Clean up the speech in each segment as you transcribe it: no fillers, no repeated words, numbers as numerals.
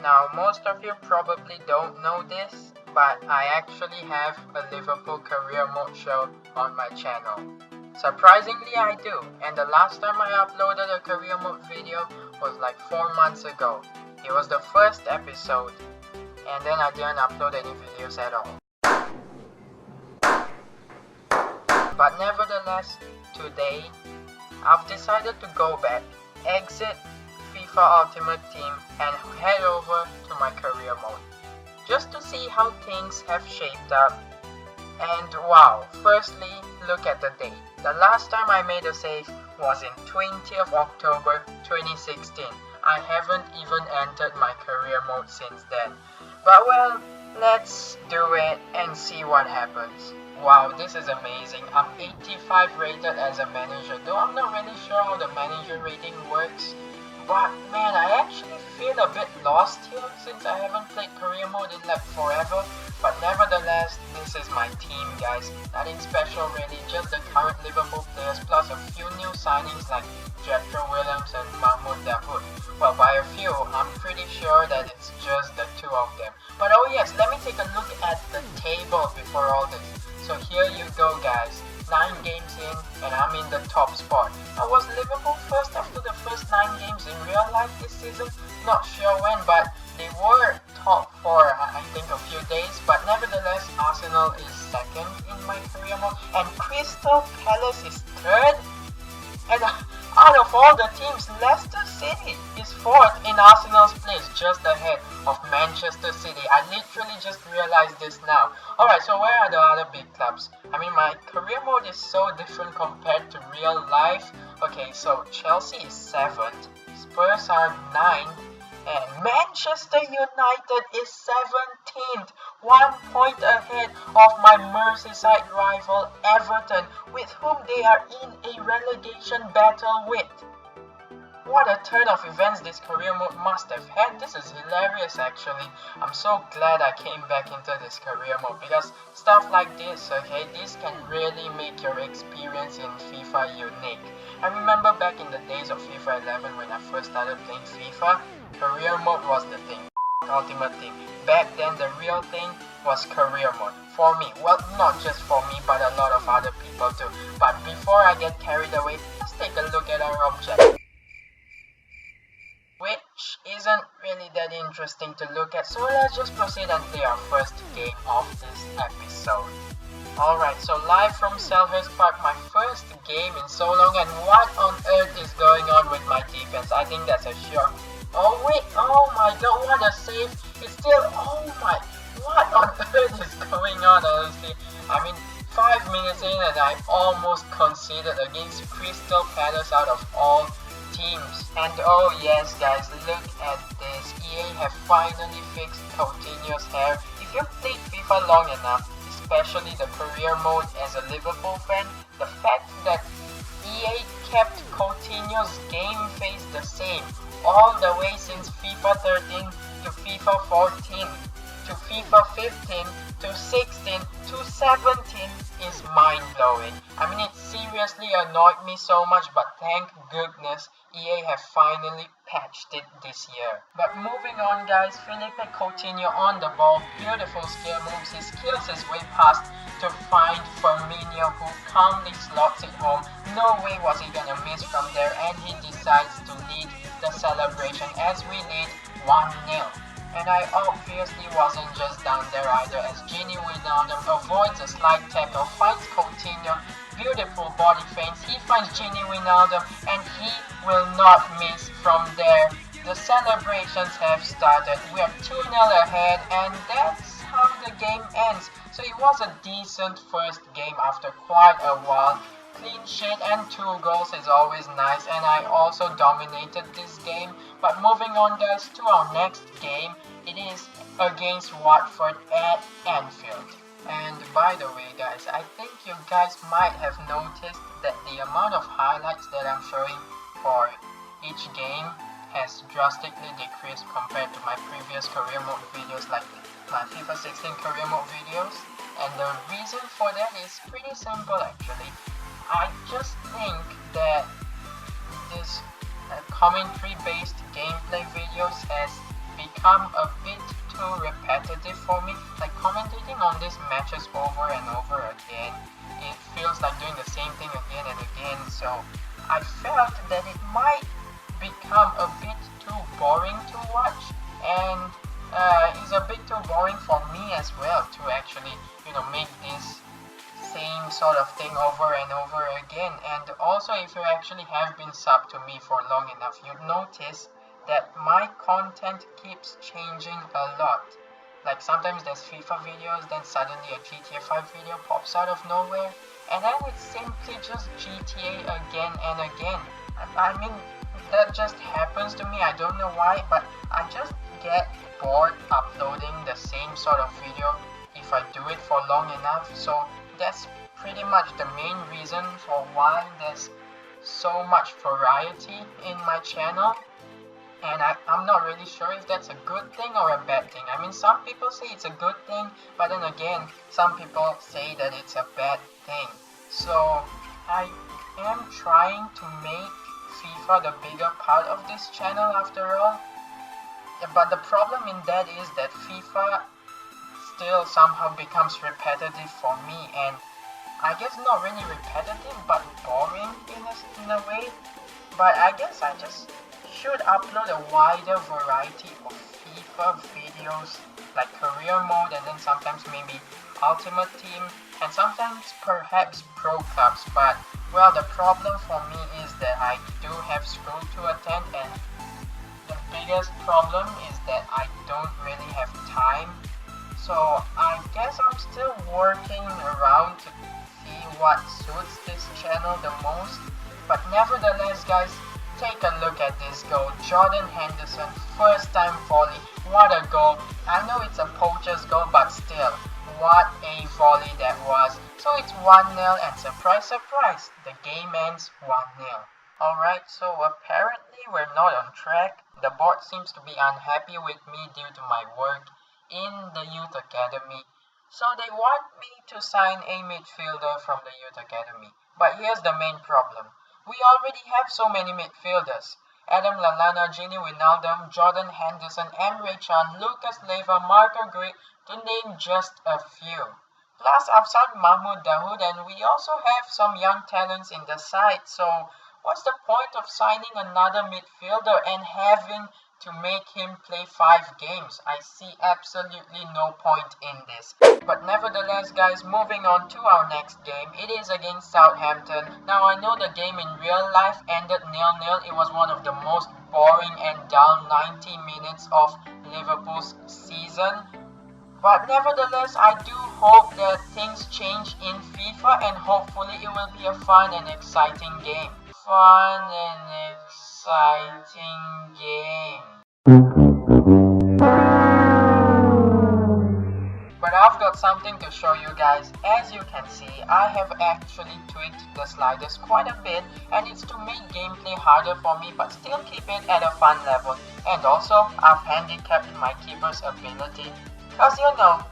Now, most of you probably don't know this, but I actually have a Liverpool Career Mode show on my channel. Surprisingly, I do, and the last time I uploaded a Career Mode video was like 4 months ago. It was the first episode, and then I didn't upload any videos at all. But nevertheless, today, I've decided to go back, exit FIFA Ultimate Team and head over to my Career Mode, just to see how things have shaped up. And wow, firstly, look at the date. The last time I made a save was in 20th October 2016. I haven't even entered my Career Mode since then. But well, let's do it and see what happens. Wow, this is amazing. I'm 85 rated as a manager, though I'm not really sure how the manager rating works. But man, I actually feel a bit lost here since I haven't played Career Mode in like forever. But nevertheless, this is my team, guys. Nothing special really, just the current Liverpool players plus a few new signings like Jethro Williams and Mahmoud Dahoud. Well, by a few, I'm pretty sure that it's just the two of them. But oh yes, let me take a look at the table before all this. So here you go, guys. 9 games in and I'm in the top spot. I was Liverpool first after the first 9 games in real life this season. Not sure when, but they were top for I think a few days. But nevertheless, Arsenal is second in my Career Mode and Crystal Palace is third. And out of all the teams, Leicester City is fourth in Arsenal's place, just ahead of Manchester City. I literally just realized this now. Alright, so where are the other big clubs? I mean, my Career Mode is so different compared to real life. Okay, so Chelsea is 7th, Spurs are 9th, and Manchester United is 17th, 1 point ahead of my Merseyside rival Everton, with whom they are in a relegation battle with. What a turn of events this Career Mode must have had. This is hilarious actually. I'm so glad I came back into this Career Mode because stuff like this, okay, this can really make your experience in FIFA unique. I remember back in the days of FIFA 11 when I first started playing FIFA, Career Mode was the thing, Ultimate Team. Back then the real thing was Career Mode. For me, well, not just for me but a lot of other people too. But before I get carried away, let's take a look at our objective, which isn't really that interesting to look at, so let's just proceed and play our first game of this episode. Alright, so live from Selhurst Park, my first game in so long, and what on earth is going on with my defense? I think that's a sure. Oh wait, oh my god, what a save. It's still, oh my, what on earth is going on honestly? I mean, 5 minutes in and I almost conceded against Crystal Palace out of all teams. And oh yes guys, look at this. EA have finally fixed Coutinho's hair. If you've played FIFA long enough, especially the Career Mode as a Liverpool fan, the fact that EA kept Coutinho's game face the same all the way since FIFA 13 to FIFA 14 to FIFA 15 to 16 to 17 is mind-blowing. I mean, it seriously annoyed me so much, but thank goodness EA have finally patched it this year. But moving on guys, Philippe Coutinho on the ball, beautiful skill moves, he skills his way past to find Firmino, who calmly slots it home. No way was he gonna miss from there, and he decides to lead the celebration as we lead 1-0. And I obviously wasn't just down there either, as Gini Wijnaldum avoids a slight tackle, finds Coutinho, beautiful body feints, he finds Gini Wijnaldum and he will not miss from there. The celebrations have started, we are 2-0 ahead and that's how the game ends. So it was a decent first game after quite a while. Clean sheet and 2 goals is always nice, and I also dominated this game. But moving on guys to our next game, it is against Watford at Anfield. And by the way guys, I think you guys might have noticed that the amount of highlights that I'm showing for each game has drastically decreased compared to my previous Career Mode videos, like my FIFA 16 Career Mode videos. And the reason for that is pretty simple actually. I just think that this commentary based gameplay videos has become a bit too repetitive for me. Like commentating on these matches over and over again, it feels like doing the same thing again and again. So I felt that it might become a bit too boring to watch, and it's a bit too boring for me as well to actually, make this same sort of thing over and over again. And also, if you actually have been subbed to me for long enough, you'd notice that my content keeps changing a lot. Like sometimes there's FIFA videos, then suddenly a GTA 5 video pops out of nowhere, and then it's simply just GTA again and again. I mean, that just happens to me. I don't know why, but I just get bored uploading the same sort of video if I do it for long enough. So that's pretty much the main reason for why there's so much variety in my channel. And I'm not really sure if that's a good thing or a bad thing. I mean, some people say it's a good thing, but then again, some people say that it's a bad thing. So I am trying to make FIFA the bigger part of this channel after all. But the problem in that is that FIFA still somehow becomes repetitive for me, and I guess not really repetitive but boring in a way. But I guess I just should upload a wider variety of FIFA videos, like career mode, and then sometimes maybe ultimate team, and sometimes perhaps pro clubs. But well, the problem for me is that I do have school to attend, and the biggest problem is that I don't really have time. So I guess I'm still working around to see what suits this channel the most. But nevertheless, guys, take a look at this goal. Jordan Henderson, first time volley. What a goal. I know it's a poacher's goal, but still, what a volley that was. So it's 1-0, and surprise, surprise, the game ends 1-0. Alright, so apparently we're not on track. The board seems to be unhappy with me due to my work in the youth academy. So they want me to sign a midfielder from the youth academy. But here's the main problem. We already have so many midfielders. Adam Lallana, Gini Wijnaldum, Jordan Henderson, Emre Can, Lucas Leiva, Marco Gui, to name just a few. Plus I've signed Mahmoud Dahoud, and we also have some young talents in the side. So what's the point of signing another midfielder and having to make him play 5 games? I see absolutely no point in this. But nevertheless, guys, moving on to our next game. It is against Southampton. Now I know the game in real life ended 0-0. It was one of the most boring and dull 90 minutes of Liverpool's season. But nevertheless, I do hope that things change in FIFA, and hopefully it will be a fun and exciting game. Fun and exciting game. But I've got something to show you guys. As you can see, I have actually tweaked the sliders quite a bit, and it's to make gameplay harder for me but still keep it at a fun level. And also, I've handicapped my keeper's ability. Cause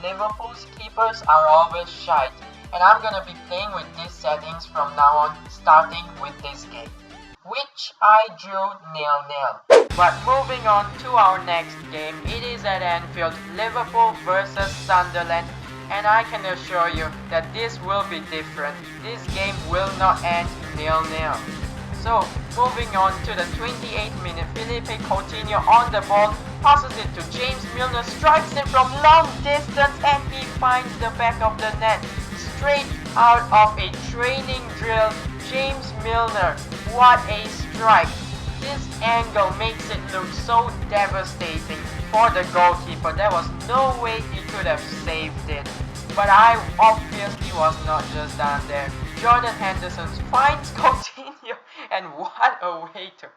Liverpool's keepers are always shite, and I'm gonna be playing with these settings from now on, starting with this game, which I drew 0-0. But moving on to our next game, it is at Anfield, Liverpool versus Sunderland, and I can assure you that this will be different. This game will not end 0-0. So, moving on to the 28th minute, Philippe Coutinho on the ball, passes it to James Milner, strikes it from long distance, and he finds the back of the net. Straight out of a training drill, James Milner, what a strike. This angle makes it look so devastating for the goalkeeper. There was no way he could have saved it. But I obviously was not just down there. Jordan Henderson finds Coutinho, and what a way to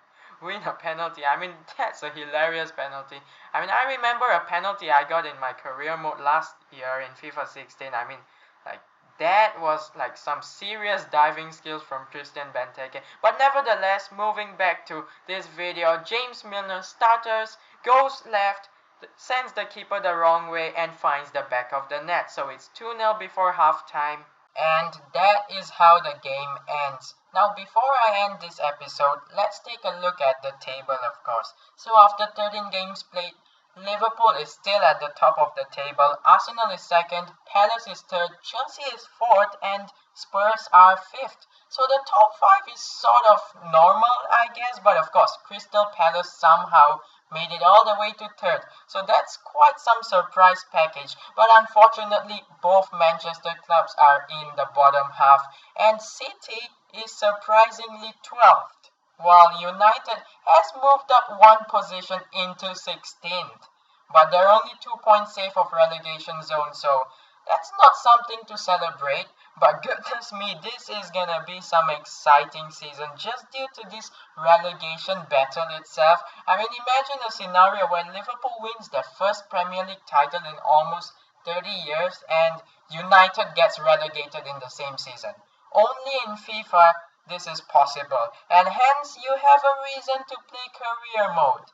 win a penalty. I mean, that's a hilarious penalty. I mean, I remember a penalty I got in my career mode last year in FIFA 16. I mean, like, that was like some serious diving skills from Christian Benteke. But nevertheless, moving back to this video, James Milner stutters, goes left, sends the keeper the wrong way, and finds the back of the net. So it's 2-0 before halftime. And that is how the game ends. Now, before I end this episode, let's take a look at the table, of course. So after 13 games played, Liverpool is still at the top of the table, Arsenal is second, Palace is third, Chelsea is fourth, and Spurs are fifth. So the top five is sort of normal, I guess, but of course, Crystal Palace somehow made it all the way to third. So that's quite some surprise package. But unfortunately, both Manchester clubs are in the bottom half, and City is surprisingly 12th, while United has moved up one position into 16th. But they're only 2 points safe of relegation zone, so that's not something to celebrate. But goodness me, this is gonna be some exciting season just due to this relegation battle itself. I mean, imagine a scenario where Liverpool wins their first Premier League title in almost 30 years and United gets relegated in the same season. Only in FIFA this is possible, and hence you have a reason to play career mode.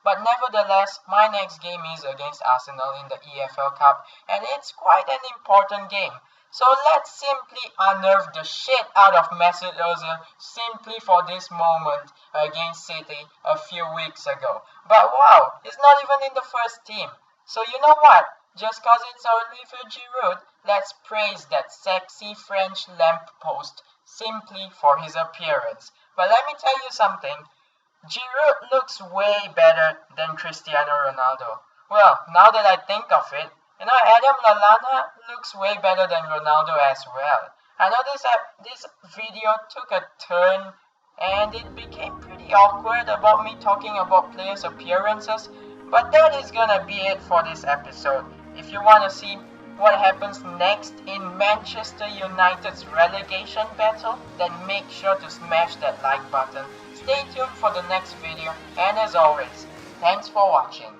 But nevertheless, my next game is against Arsenal in the EFL Cup, and it's quite an important game. So let's simply unnerve the shit out of Mesut Ozil simply for this moment against City a few weeks ago. But wow, he's not even in the first team. So you know what? Just cause it's Olivier Giroud, let's praise that sexy French lamppost simply for his appearance. But let me tell you something. Giroud looks way better than Cristiano Ronaldo. Well, now that I think of it, Adam Lallana looks way better than Ronaldo as well. I know this video took a turn and it became pretty awkward about me talking about players' appearances, but that is gonna be it for this episode. If you wanna see what happens next in Manchester United's relegation battle, then make sure to smash that like button. Stay tuned for the next video, and as always, thanks for watching.